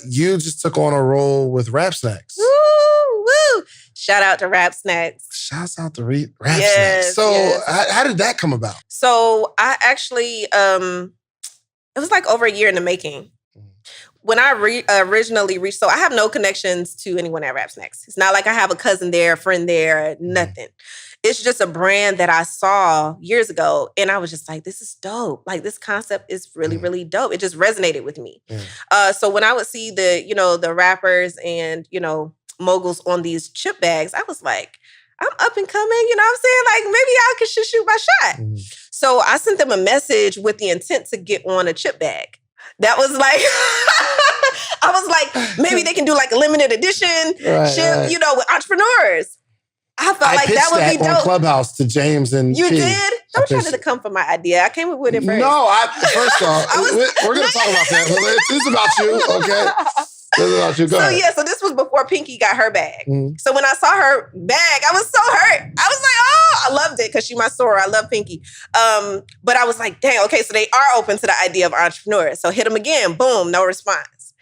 you just took on a role with Rap Snacks. Woo, woo. Shout out to Rap Snacks. Shouts out to Rap Snacks. So how did that come about? So I actually, it was like over a year in the making. When I originally reached, so I have no connections to anyone at Rap Snacks. It's not like I have a cousin there, a friend there, nothing. It's just a brand that I saw years ago. And I was just like, this is dope. Like, this concept is really, really dope. It just resonated with me. So when I would see the rappers and, moguls on these chip bags, I was like, I'm up and coming. You know what I'm saying? Like, maybe I could shoot my shot. So I sent them a message with the intent to get on a chip bag. That was like, I was like, maybe they can do like a limited edition chip, with entrepreneurs. I felt like that would be dope. On Clubhouse to James and you did? Don't try to come for my idea. I came up with it first. No, first off, we're going to talk about that. It's about you, okay? This is about you. Go ahead. So this was before Pinky got her bag. So when I saw her bag, I was so hurt. I was like, oh, I loved it because she's my soror. I love Pinky. But I was like, dang, okay, so they are open to the idea of entrepreneurs. So hit them again. Boom, no response.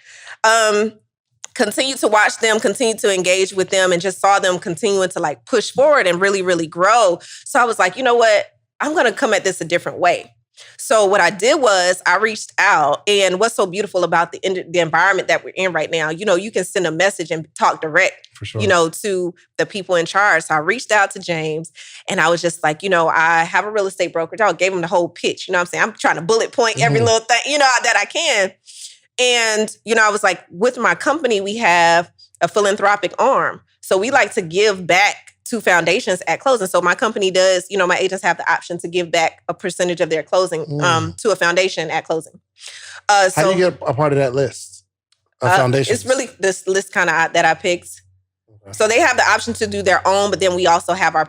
Continue to watch them, continue to engage with them, and just saw them continuing to like push forward and really, really grow. So I was like, you know what? I'm going to come at this a different way. So what I did was I reached out, and what's so beautiful about the environment that we're in right now, you can send a message and talk direct, for sure, to the people in charge. So I reached out to James, and I was just like, I have a real estate brokerage. I gave him the whole pitch. You know what I'm saying? I'm trying to bullet point every little thing, that I can. And, I was like, with my company, we have a philanthropic arm. So we like to give back to foundations at closing. So my company does, my agents have the option to give back a percentage of their closing to a foundation at closing. How do you get a part of that list of foundations? It's really this list kind of that I picked. Okay. So they have the option to do their own, but then we also have our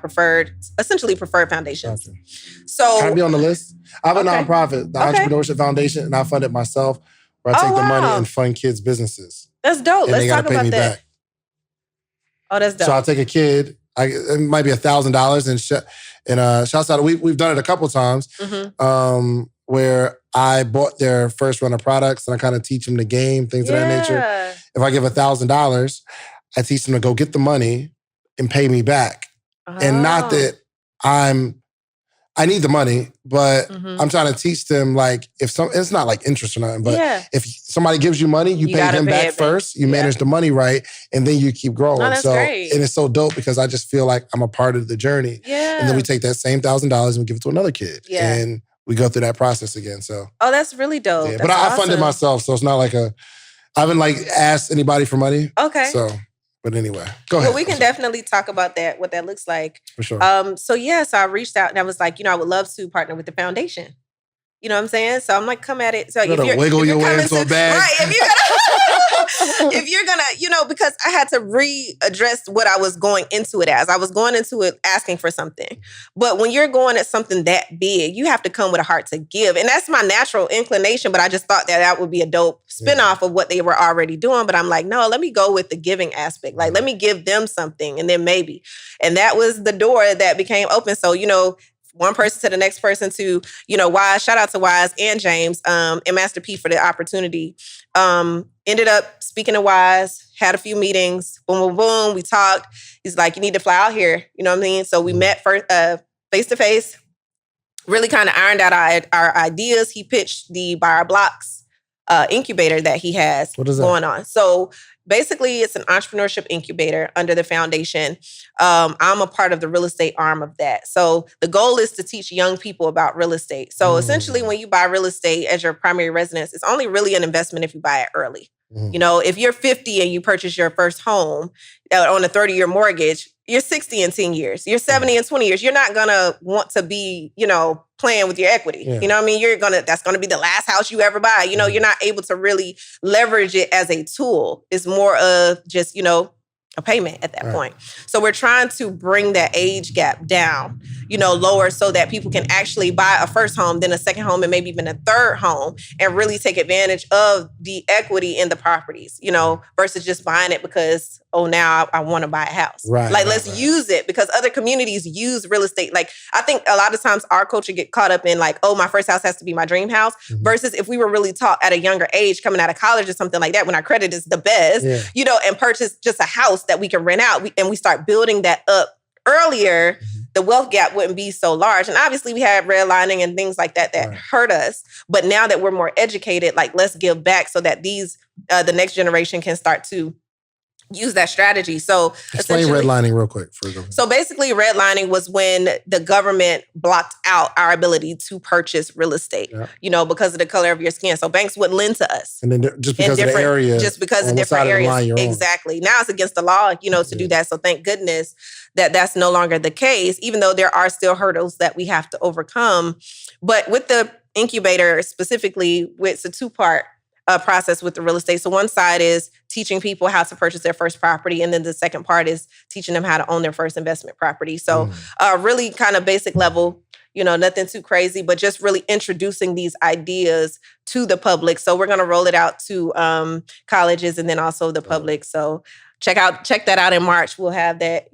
essentially preferred foundations. Gotcha. So can I be on the list? I have a nonprofit, the Entrepreneurship Foundation, and I fund it myself, where I take the money and fund kids' businesses. That's dope. And Let's talk about that. Back. Oh, that's dope. So I'll take a kid. It might be $1,000, and shouts out. We've done it a couple times where I bought their first run of products, and I kind of teach them the game, things of that nature. If I give $1,000, I teach them to go get the money and pay me back, and not that I need the money, but I'm trying to teach them, like, it's not like interest or nothing, but if somebody gives you money, you pay them back first, you manage the money right, and then you keep growing. That's great. And it's so dope because I just feel like I'm a part of the journey. And then we take that same $1,000 and we give it to another kid. And we go through that process again. So that's really dope. Yeah. But I funded myself, so it's not like I haven't like asked anybody for money. Okay. So, but anyway, go ahead. Well, we can definitely talk about that, what that looks like. For sure. So I reached out and I was like, I would love to partner with the foundation. You know what I'm saying? So I'm like, come at it. So you gotta wiggle your way into a bag. Right. If you're gonna, because I had to readdress what I was going into it as. I was going into it asking for something. But when you're going at something that big, you have to come with a heart to give. And that's my natural inclination, but I just thought that would be a dope spinoff of what they were already doing. But I'm like, no, let me go with the giving aspect. Like, let me give them something and then maybe. And that was the door that became open. So, one person to the next person to, Wise, shout out to Wise and James, and Master P for the opportunity. Ended up speaking to Wise, had a few meetings, boom, boom, boom. We talked. He's like, you need to fly out here. You know what I mean? So we met first, face-to-face, really kind of ironed out our ideas. He pitched the Buy Our Blocks incubator that he has going on. So basically, it's an entrepreneurship incubator under the foundation. I'm a part of the real estate arm of that. So the goal is to teach young people about real estate. So essentially, when you buy real estate as your primary residence, it's only really an investment if you buy it early. If you're 50 and you purchase your first home on a 30-year mortgage, you're 60 in 10 years. You're 70 in 20 years. You're not going to want to be, playing with your equity. You know what I mean? That's going to be the last house you ever buy. You're not able to really leverage it as a tool. It's more of just, a payment at that point. So we're trying to bring that age gap down. lower so that people can actually buy a first home, then a second home, and maybe even a third home, and really take advantage of the equity in the properties, versus just buying it because, now I want to buy a house. Right. Let's use it, because other communities use real estate. Like, I think a lot of times our culture get caught up in like, my first house has to be my dream house, versus if we were really taught at a younger age, coming out of college or something like that, when our credit is the best, and purchase just a house that we can rent out, and we start building that up earlier, the wealth gap wouldn't be so large. And obviously we had redlining and things like that hurt us. But now that we're more educated, like, let's give back so that the next generation can start to use that strategy. So explain redlining real quick. So basically redlining was when the government blocked out our ability to purchase real estate, because of the color of your skin. So banks would lend to us. And then just because of the area. Just because of different areas. Exactly. Now it's against the law, to do that. So thank goodness that that's no longer the case, even though there are still hurdles that we have to overcome. But with the incubator specifically, it's a two-part process with the real estate. So one side is teaching people how to purchase their first property. And then the second part is teaching them how to own their first investment property. So really kind of basic level, nothing too crazy, but just really introducing these ideas to the public. So we're going to roll it out to colleges and then also the public. So check that out in March. We'll have that,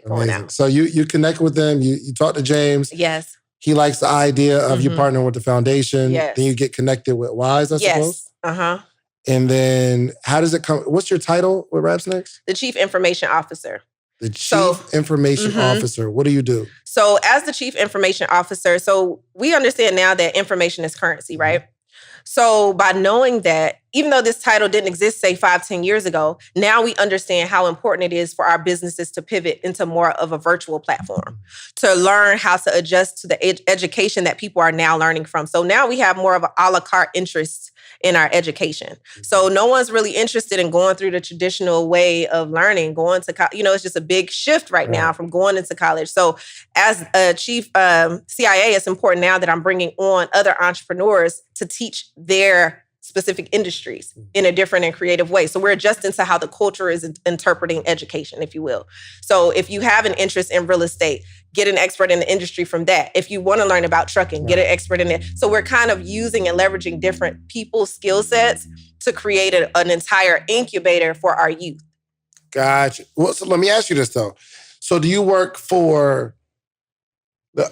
going out. So you connect with them. You talk to James. Yes. He likes the idea of you partnering with the foundation. Yes. Then you get connected with Wise, I suppose. Uh-huh. And then how does it come? What's your title with Raps Next? The Chief Information Officer. The Chief Information Officer. What do you do? So as the Chief Information Officer, so we understand now that information is currency, right? So by knowing that, even though this title didn't exist, say 5-10 years ago, now we understand how important it is for our businesses to pivot into more of a virtual platform, to learn how to adjust to the education that people are now learning from. So now we have more of an a la carte interest in our education. So no one's really interested in going through the traditional way of learning, going to college. It's just a big shift right now from going into college. So as a chief CIA, it's important now that I'm bringing on other entrepreneurs to teach their specific industries in a different and creative way. So we're adjusting to how the culture is interpreting education, if you will. So if you have an interest in real estate, get an expert in the industry from that. If you want to learn about trucking, get an expert in it. So we're kind of using and leveraging different people's skill sets to create an entire incubator for our youth. Gotcha. Well, so let me ask you this though. So do you work for...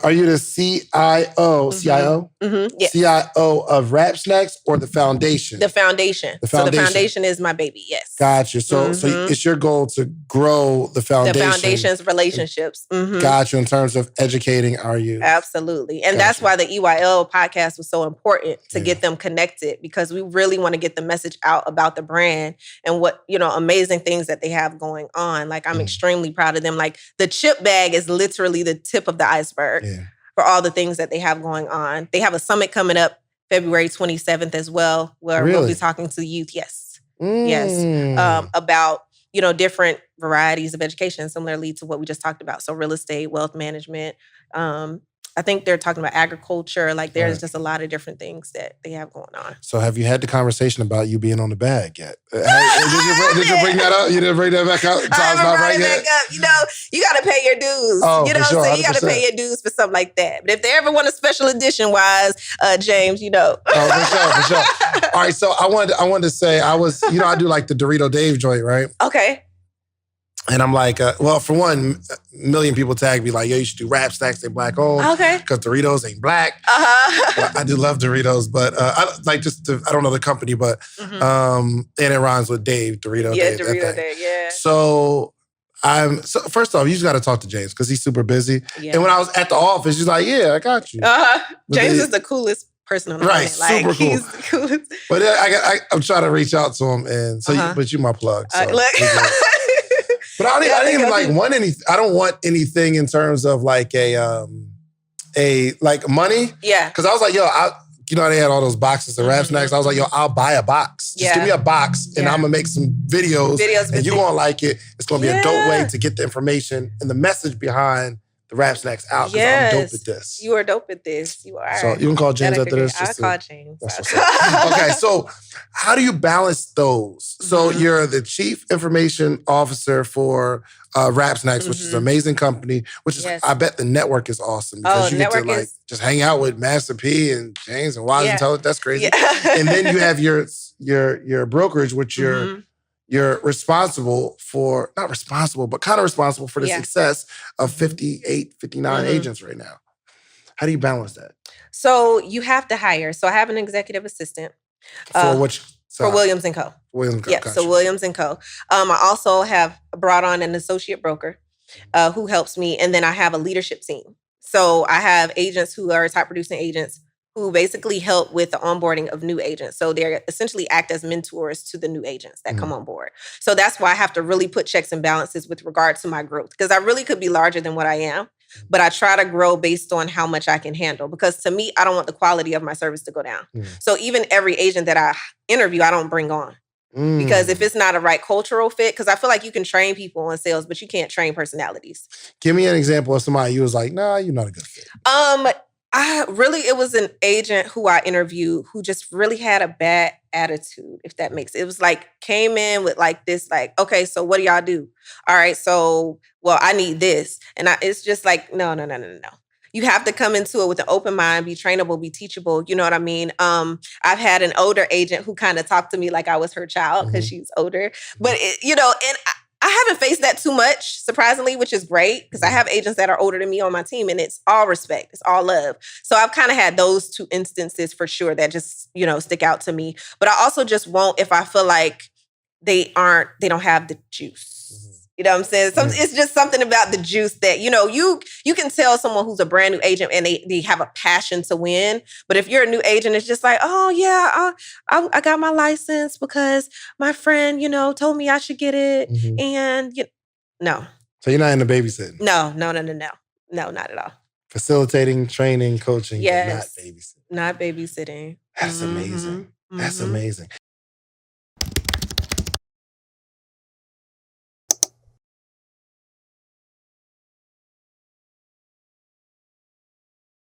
Are you the CIO? Yes. CIO of Raps Next or the foundation? The foundation. So the foundation is my baby, yes. Gotcha. So it's your goal to grow the foundation. The foundation's relationships. Gotcha, in terms of educating our youth. Absolutely. And that's why the EYL podcast was so important to get them connected, because we really want to get the message out about the brand and what, amazing things that they have going on. Like, I'm extremely proud of them. Like, the chip bag is literally the tip of the iceberg. For all the things that they have going on. They have a summit coming up February 27th as well, where we'll be talking to youth. Yes. About, different varieties of education, similarly to what we just talked about. So real estate, wealth management. I think they're talking about agriculture. Like, there's just a lot of different things that they have going on. So have you had the conversation about you being on the bag yet? Did you bring that up? You didn't bring that back up? I haven't brought it back up. You got to pay your dues. Oh, for sure, so you got to pay your dues for something like that. But if they ever want a special edition Wise, James, Oh, for sure. All right, so I wanted to say, I do like the Dorito Dave joint, right? Okay. And I'm like, for one, a million people tag me like, yo, you should do Raps Next, they black owned. Okay. Because Doritos ain't black. I do love Doritos, but I don't know the company, but and it rhymes with Dave, Dorito Dave. Yeah, Dorito Dave, yeah. So first off, you just got to talk to James because he's super busy. Yeah. And when I was at the office, he's like, yeah, I got you. James is the coolest person on the planet. Like, super cool. He's the coolest. But I'm trying to reach out to him, and so but you my plug. So but I didn't want anything. I don't want anything in terms of like a money. Yeah. Because I was like, yo, they had all those boxes of Raps Next. I was like, yo, I'll buy a box. Just give me a box and I'm gonna make some videos and you're gonna like it. It's gonna be a dope way to get the information and the message behind the rap snacks out because I'm dope at this. You are dope at this. You are. So you can call James after this. I'll call James. That's what's up. Okay, so how do you balance those? So you're the chief information officer for Rap Snacks, which is an amazing company, which is, I bet the network is awesome because you get to like just hang out with Master P and James and Wise and Tell It. That's crazy. Yeah. And then you have your brokerage, which you're responsible for, not responsible, but kind of responsible for the success of 58, 59 agents right now. How do you balance that? So you have to hire. So I have an executive assistant. For which side? For Williams & Co. Williams & Co. Yeah, Gotcha. so Williams & Co. I also have brought on an associate broker who helps me. And then I have a leadership team. So I have agents who are top producing agents who basically help with the onboarding of new agents. So they essentially act as mentors to the new agents that come on board. So that's why I have to really put checks and balances with regard to my growth, because I really could be larger than what I am, but I try to grow based on how much I can handle. Because to me, I don't want the quality of my service to go down. So even every agent that I interview, I don't bring on. Because if it's not a right cultural fit, because I feel like you can train people on sales, but you can't train personalities. Give me an example of somebody you was like, nah, you're not a good fit. It was an agent who I interviewed who just really had a bad attitude, if that makes it. It was like, came in with like this, like, okay, so what do y'all do? All right, so, well, I need this. And it's just like, no. You have to come into it with an open mind, be trainable, be teachable. You know what I mean? I've had an older agent who kind of talked to me like I was her child because she's older. But, and I haven't faced that too much, surprisingly, which is great because I have agents that are older than me on my team and it's all respect. It's all love. So I've kind of had those two instances for sure that just, stick out to me. But I also just won't if I feel like they don't have the juice. You know what I'm saying? It's just something about the juice that, you can tell someone who's a brand new agent and they have a passion to win. But if you're a new agent, it's just like, oh, yeah, I got my license because my friend, told me I should get it. And, no. So you're not into babysitting? No. No, not at all. Facilitating, training, coaching, yes. but not babysitting. Not babysitting. That's amazing. That's amazing.